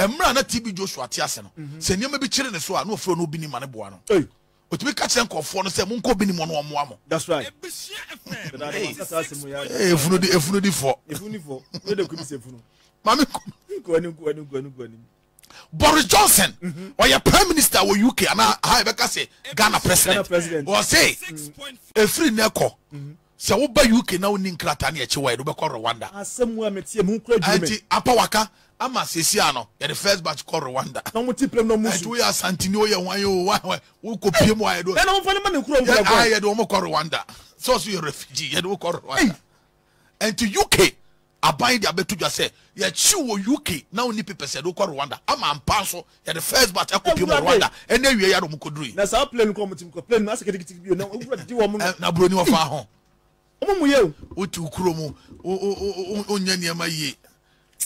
emra na TB Joshua tiase no se niam bi kire ne so a no ofro no bi ni mane boa no otumi ka kire nkofo no se monko bi ni mo no omoa mo that's right efunu di fo we de kumi se funu mami ko Boris Johnson or your prime minister or UK and I beka say Ghana president or say a free neko so wo ba UK na woni nkrata na eche wa do beko Rwanda asemu ametie mu kura dwume anti apawaka ama sesia no ya the first batch call Rwanda no multiple no musu we are santini o ye wan yo wo kopie mu ayedo na no fani ma kura ngura kwa ayedo mo call Rwanda so you refugee ye do call Rwanda and to UK aban dia betu dwa say ye chi wo UK na oni people say do call Rwanda ama ampa so ya the first batch akopie mu Rwanda and na wie ya do mo koduri na sa plane ko mutim ko plane na seketi bio na owura di wo mo na broni wo fa ho omo ye otu ukuro mu onya niam aye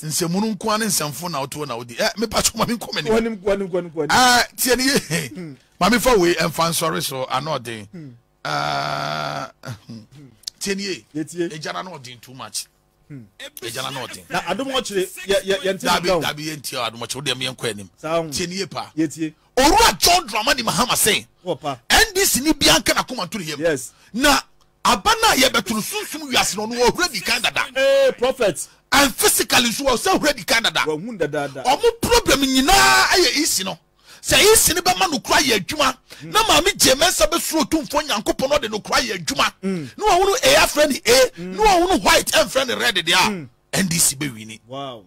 nsemunu nko ane nsemfo na oto na odi me pa choma me nkomani kwani tie ne ye mami fa we emfa sorry so anodin tie ne ye ejana no odin too much ejana no odin na adomo chire ye ntia dabi ye ntia adomo chire de me enko anim tie ne ye pa ye tie orua John Dramani Mahama say opa NDC ni bianka na koma turu yem yes na abana ye beturu sunsun wiase no no already Canada prophet and physically so was already Canada wa hunda dada omo problem nyina aye isi no say isi ne be ma no kura ye adwuma na ma me jemensa be suro tumfo nyankopon no de no kura ye adwuma no wa wono a friend no wa wono white and friend red there NDC be wini wow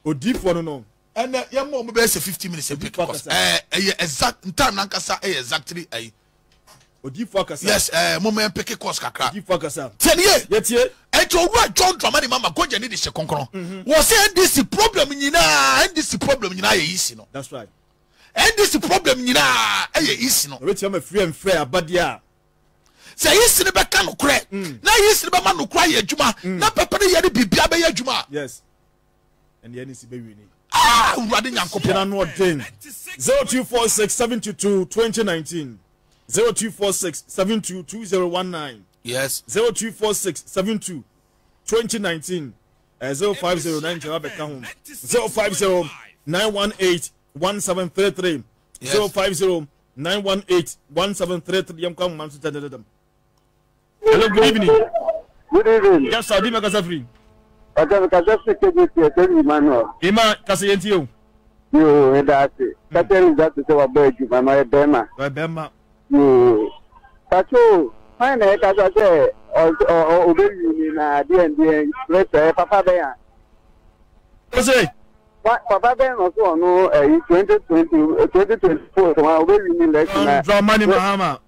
odifo no and ye mo be say 50 minutes a pick exact time nankasa exactly odifo akasa yes moment pick course kakra odifo akasa tenie yetie eto owura John Dramani Mahama gonje ni de hye konkron wo say NDC problem nyina ye isi no that's right NDC problem nyina ye isi no wetin am free and fair abadia say isi ne be ka no kure na isi ne be ma no kure ye adwuma na pepere ye de bibia be ye adwuma yes and the NDC be wini urade nyankopon na no den 0246722019 0246722019 yes 0246722019 0509 abeka home 0509181733 0509181733 yam kam man tutadadam. Hello, good evening. Good evening. Yes, Saudi Makasafri. Ima kasiyenti yo. Yo, edati. Kateri zatu se wabeju mama ebema. Ebema. Yo. Kacho, fine kasa se obeju ni na DND letter papa beya. Ose. Papa beya no so no 2024 so obeju ni letter. Dramani Mahama.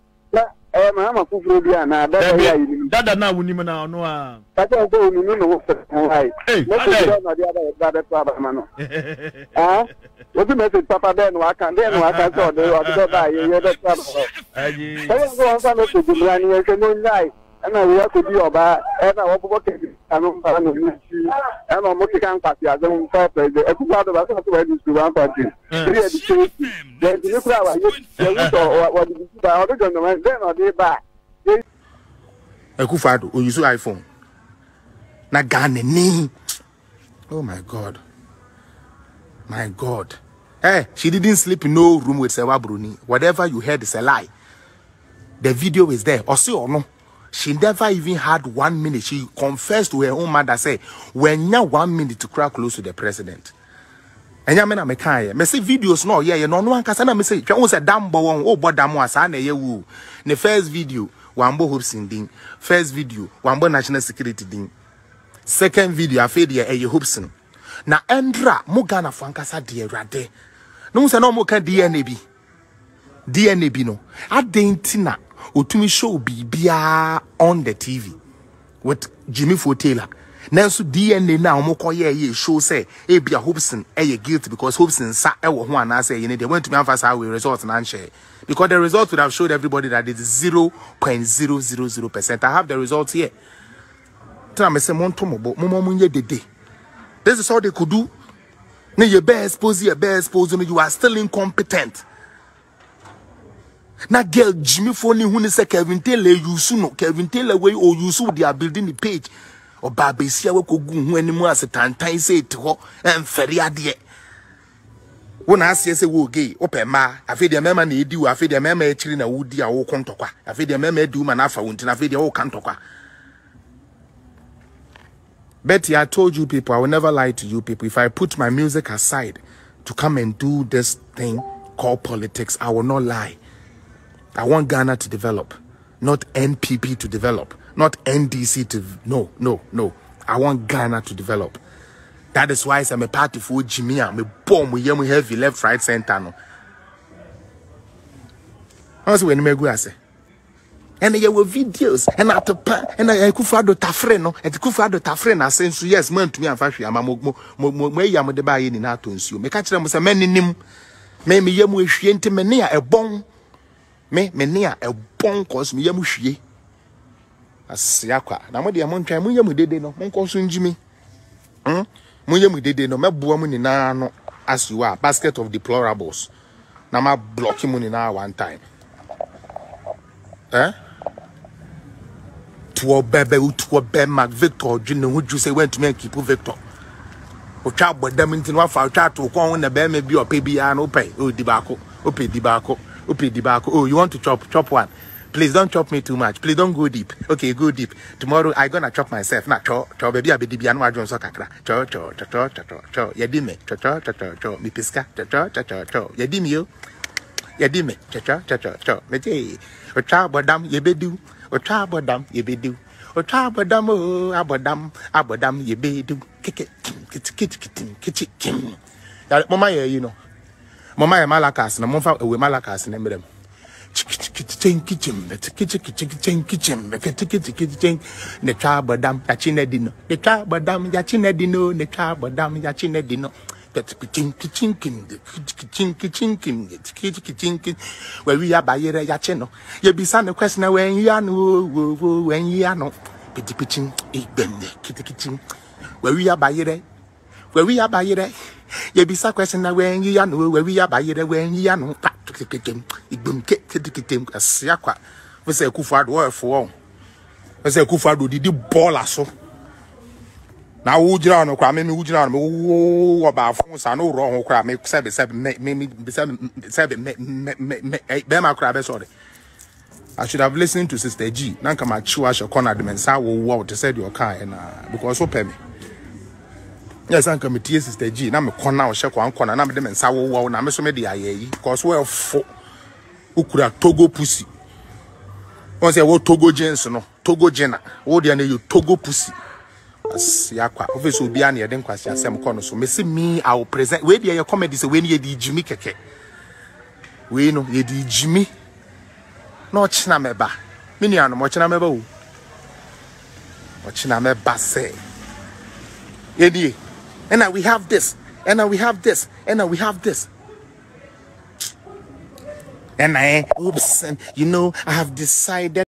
Mahama kufuru bia na dada ya yini. Dada na wunima na ono a. Kacho go ni no wo hai. Hey, na dia dada papa mano. What do you Papa Ben? I can then I can tell you what to buy. You're the trouble. I go on to the brand new night. And I will to be about and I will work and I'm Mokican party. I don't fair play. The episode of us to register one party. Then you cry what you buy. I don't know when then or they buy. Ekufado, o use iPhone. Na Ghana ni. Oh my God. My God. Hey, she didn't sleep in no room with Sewa Bruni. Whatever you heard is a lie. The video is there. Or see or no. She never even had 1 minute. She confessed to her own mother, say, when you 1 minute to crack close to the president. And yamena mekaye. Me see videos no, yeah, no one can say, me say, you say, damn boy, oh, but damn was an ye. The first video, Wambo Hobson ding. First video, Wambo National Security ding. Second video, I feel ye Hobson. Na endra mo Ghana fankasa de awrade no se no mo ka DNA bi no adentina otumi show bibia on the TV with Jimmy Fotela nanso DNA na mo koye show say e bia Hobson guilty because Hobson sa e wo ho ana say they went to me emphasize we results na share because the results would have showed everybody that it is 0.000%. I have the results here tell me say monto mo munye dede. This is all they could do. Now you bear expose, you are still incompetent. Now girl Jimmy Phone who say Kevin Taylor you soon Kevin Taylor way or you so they are building the page or Babesia we could go when more as a tantai say to her and ferry adie. When I say wo gay, open ma, I feel the mema need you, I feel the mema chilling a woody or contokwa. I feel the mema do man afa wuntin, I feel the old cantokwa. Betty, I told you people, I will never lie to you people. If I put my music aside to come and do this thing called politics, I will not lie. I want Ghana to develop, not NPP to develop, not NDC to, no. I want Ghana to develop. That is why I'm a party for Jimmy. I'm a bomb. We heavy left, right, center. No. Also, when you go, I say, and there were videos, and at the pan, and I could find the tafreno, and the Kufado tafrena saying, yes, man to me, and fashion, I'm a mo de buy in Atons. You may catch them with a man in him. May me yamu shiente mania a bon. Me mania a bon cause me yamushi. As Siaka. Now, what the amount of Muyamu did no, Monco soon Jimmy. Muyamu did no, my woman no, as you are, basket of deplorables. Now, my blocking money now one time. To a Mac Victor, Junior, would you say when to make people Victor? O child, but them into one for chat to call on the bear, maybe or baby, and pay. Oh, debacle, debacle. Oh, you want to chop one? Please don't chop me too much. Please don't go deep. Okay, go deep. Tomorrow I gonna chop myself. Nah, chop, baby, I be the piano. I don't so kakra. Chop. Yadime. Chop. Mi piska. Chop. Yadime yo. Yadime. Chop. Mete. O child, badam yebedu. O child, badam yebedu. O child, badam oh, abadam yebedu. Kit. Mama, you know. Mama, malakas. Na mama, we malakas. Nemrem. Kitchen, the chabadam, yachinedino, the chabadam, yachinedino, the chabadam, yachinedino, that's kitchen, where we are by yachino. You be son of question when you are no, pitching, kitchen, where we are by you be so question when you know where we are by when you know. Siakwa. We say Kufado word for. We say Kufado did the ball so. Now Ujano cry me Ujano about phones I know wrong cry me seven Bema cry sorry. I should have listened to Sister G. Nanka my chua shall corner them and say wow to say your car and because so pay me. Yes, I'm coming to Sister G. Now I'm a corner, check one corner, and I'm them and sour wow. Now I'm so many because we're for who could have Togo pussy. Once I want Togo Jens, no Togo Jenna, what do you Togo pussy? As Yakwa, obviously, be any of them questions. Some corner, so me, I will present. Where do your comedy say when you did Jimmy Keke? We know you did Jimmy. No Chinameba. Minian, Mochinameba. Mochinameba say. Yedi. And now we have this, and now we have this, and now we have this. And oops, and you know, I have decided.